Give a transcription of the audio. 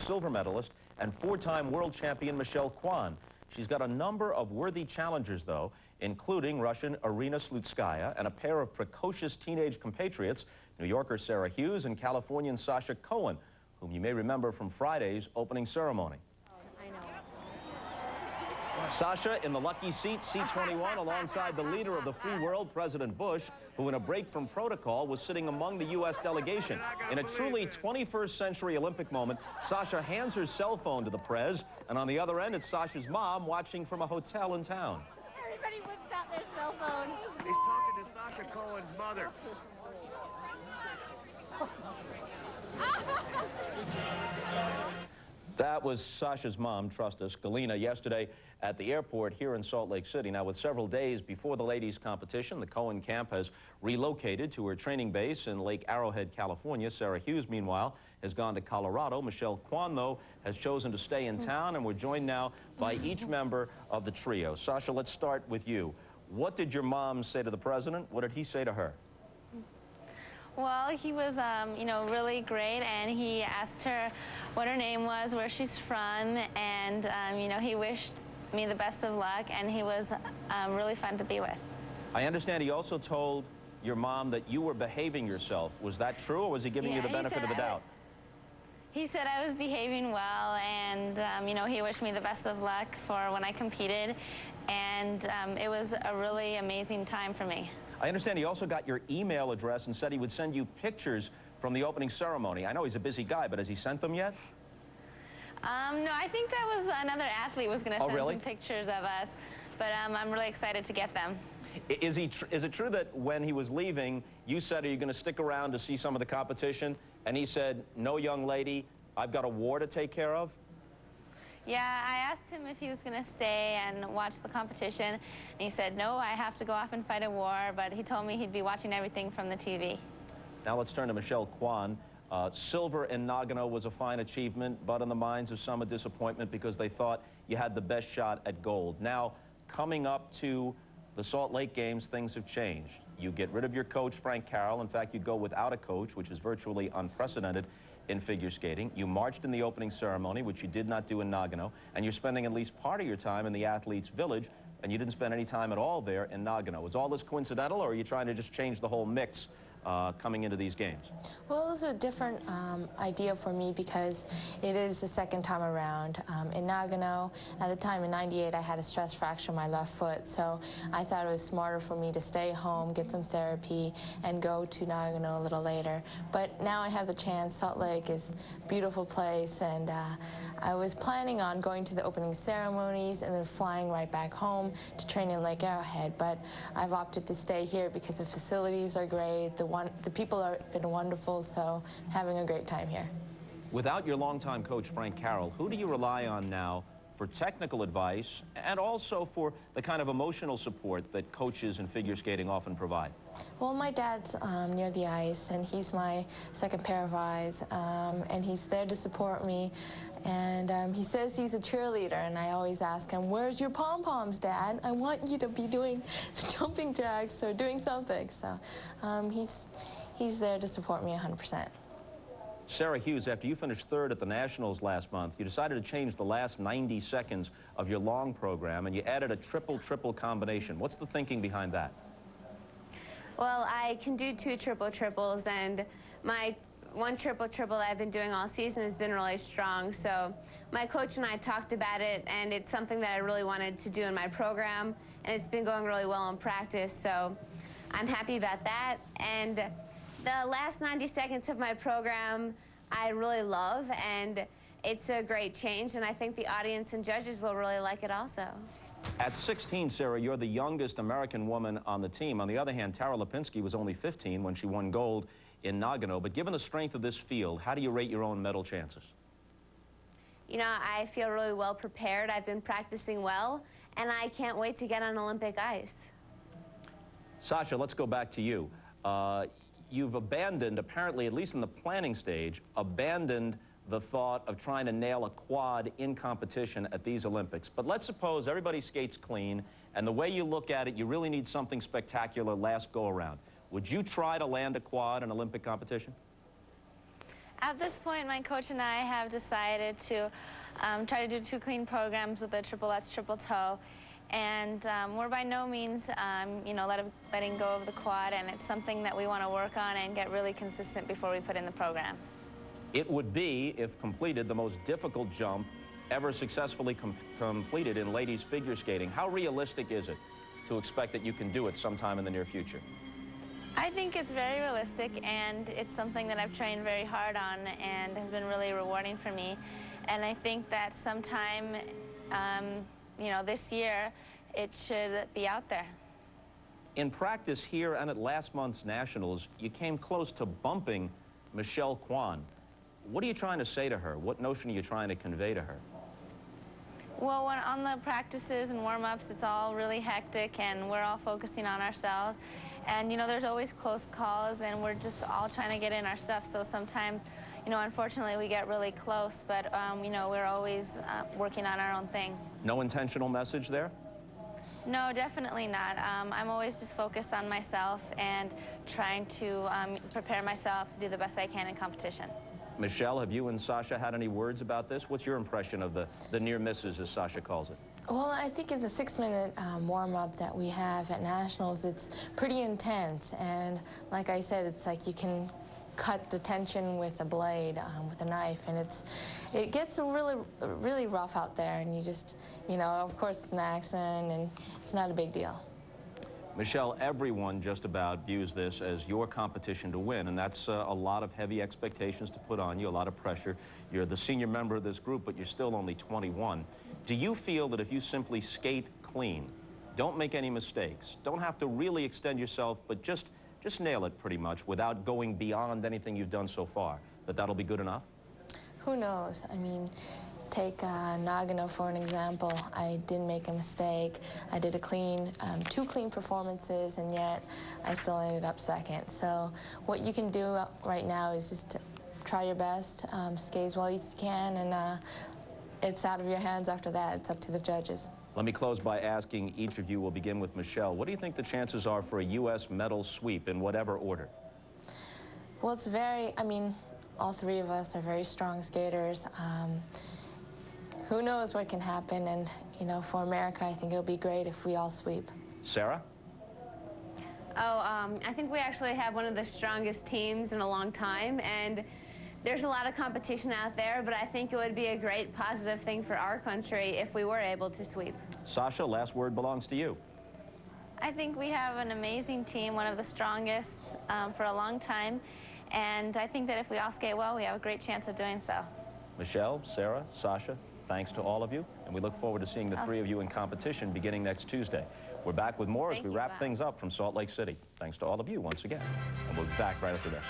silver medalist and four-time world champion Michelle Kwan. She's got a number of worthy challengers, though, including Russian Irina Slutskaya and a pair of precocious teenage compatriots, New Yorker Sarah Hughes and Californian SASHA Cohen, whom you may remember from Friday's opening ceremony. SASHA in the lucky seat, C-21, alongside the leader of the free world, President Bush, who in a break from protocol was sitting among the U.S. delegation. In a truly 21st century Olympic moment, SASHA hands her cell phone to the Prez, and on the other end, it's SASHA's mom watching from a hotel in town. Everybody whips out their cell phone. He's talking to SASHA Cohen's mother. That was SASHA's mom, trust us, Galina, yesterday at the airport here in Salt Lake City. Now, with several days before the ladies' competition, the Cohen camp has relocated to her training base in Lake Arrowhead, California. Sarah Hughes, meanwhile, has gone to Colorado. Michelle Kwan, though, has chosen to stay in town, and we're joined now by each member of the trio. SASHA, let's start with you. What did your mom say to the president? What did he say to her? Well, he was, you know, really great, and he asked her what her name was, where she's from, and, you know, he wished me the best of luck, and he was really fun to be with. I understand he also told your mom that you were behaving yourself. Was that true, or was he giving you the benefit of the doubt? He said I was behaving well, and, you know, he wished me the best of luck for when I competed, and it was a really amazing time for me. I understand he also got your email address and said he would send you pictures from the opening ceremony. I know he's a busy guy, but has he sent them yet? No, I think that was another athlete was going to send really? some pictures of us, but I'm really excited to get them. Is it true that when he was leaving, you said, are you going to stick around to see some of the competition? And he said, no, young lady, I've got a war to take care of? Yeah, I asked him if he was going to stay and watch the competition, and he said, no, I have to go off and fight a war, but he told me he'd be watching everything from the TV. Now let's turn to Michelle Kwan. Silver in Nagano was a fine achievement, but in the minds of some a disappointment because they thought you had the best shot at gold. Now, coming up to the Salt Lake Games, things have changed. You get rid of your coach, Frank Carroll. In fact, you go without a coach, which is virtually unprecedented in figure skating. You marched in the opening ceremony, which you did not do in Nagano, and you're spending at least part of your time in the athletes' village, and you didn't spend any time at all there in Nagano. Is all this coincidental, or are you trying to just change the whole mix coming into these games? Well, it was a different idea for me because it is the second time around. In Nagano, at the time in '98, I had a stress fracture in my left foot, so I thought it was smarter for me to stay home, get some therapy, and go to Nagano a little later. But now I have the chance. Salt Lake is a beautiful place, and I was planning on going to the opening ceremonies and then flying right back home to train in Lake Arrowhead, but I've opted to stay here because the facilities are great, the people have been wonderful, so I'm having a great time here. Without your longtime coach, Frank Carroll, who do you rely on now for technical advice and also for the kind of emotional support that coaches in figure skating often provide? Well, my dad's near the ice, and he's my second pair of eyes, and he's there to support me. And he says he's a cheerleader, and I always ask him, where's your pom-poms, Dad? I want you to be doing jumping jacks or doing something. So he's there to support me 100%. Sarah Hughes, after you finished third at the Nationals last month, you decided to change the last 90 seconds of your long program, and you added a triple-triple combination. What's the thinking behind that? Well, I can do 2 triple-triples, and my 1 triple-triple that I've been doing all season has been really strong. So my coach and I talked about it, and it's something that I really wanted to do in my program, and it's been going really well in practice, so I'm happy about that. And the last 90 seconds of my program I really love, and it's a great change, and I think the audience and judges will really like it also. At 16, Sarah, you're the youngest American woman on the team. On the other hand, Tara Lipinski was only 15 when she won gold in Nagano. But given the strength of this field, how do you rate your own medal chances? You know, I feel really well prepared. I've been practicing well, and I can't wait to get on Olympic ice. SASHA, let's go back to you. You've abandoned, apparently, at least in the planning stage, abandoned the thought of trying to nail a quad in competition at these Olympics. But let's suppose everybody skates clean, and the way you look at it, you really need something spectacular last go-around. Would you try to land a quad in Olympic competition? At this point, my coach and I have decided to try to do 2 clean programs with the triple Lutz, triple toe. And we're by no means, you know, letting go of the quad, and it's something that we want to work on and get really consistent before we put in the program. It would be, if completed, the most difficult jump ever successfully completed in ladies figure skating. How realistic is it to expect that you can do it sometime in the near future? I think it's very realistic, and it's something that I've trained very hard on and has been really rewarding for me. And I think that sometime, you know, this year, it should be out there. In practice here and at last month's Nationals, you came close to bumping Michelle Kwan. What are you trying to say to her? What notion are you trying to convey to her? Well, when on the practices and warm-ups, it's all really hectic, and we're all focusing on ourselves. And, you know, there's always close calls, and we're just all trying to get in our stuff. So sometimes, you know, unfortunately, we get really close, but, you know, we're always working on our own thing. No intentional message there? No, definitely not. I'm always just focused on myself and trying to prepare myself to do the best I can in competition. Michelle, have you and SASHA had any words about this? What's your impression of the near misses, as SASHA calls it? Well, I think in the 6-minute warm-up that we have at Nationals, it's pretty intense. And like I said, it's like you can cut the tension with a blade, with a knife, and it gets really rough out there. And you just, you know, of course it's an accident, and it's not a big deal. Michelle, everyone just about views this as your competition to win, and that's a lot of heavy expectations to put on you, a lot of pressure. You're the senior member of this group, but you're still only 21. Do you feel that if you simply skate clean, don't make any mistakes, don't have to really extend yourself, but just nail it pretty much without going beyond anything you've done so far, that'll be good enough? Who knows? I mean, take Nagano for an example. I didn't make a mistake. I did a clean, 2 clean performances, and yet I still ended up second. So what you can do right now is just try your best, skate as well as you can, and it's out of your hands after that. It's up to the judges. Let me close by asking each of you, we'll begin with Michelle. What do you think the chances are for a U.S. medal sweep in whatever order? Well, it's very, I mean, all 3 of us are very strong skaters. Who knows what can happen, and, you know, for America, I think it'll be great if we all sweep. Sarah? Oh, I think we actually have one of the strongest teams in a long time, and there's a lot of competition out there, but I think it would be a great positive thing for our country if we were able to sweep. SASHA, last word belongs to you. I think we have an amazing team, one of the strongest for a long time, and I think that if we all skate well, we have a great chance of doing so. Michelle, Sarah, SASHA, thanks to all of you, and we look forward to seeing the 3 of you in competition beginning next Tuesday. We're back with more as we wrap things up from Salt Lake City. Thanks to all of you once again, and we'll be back right after this.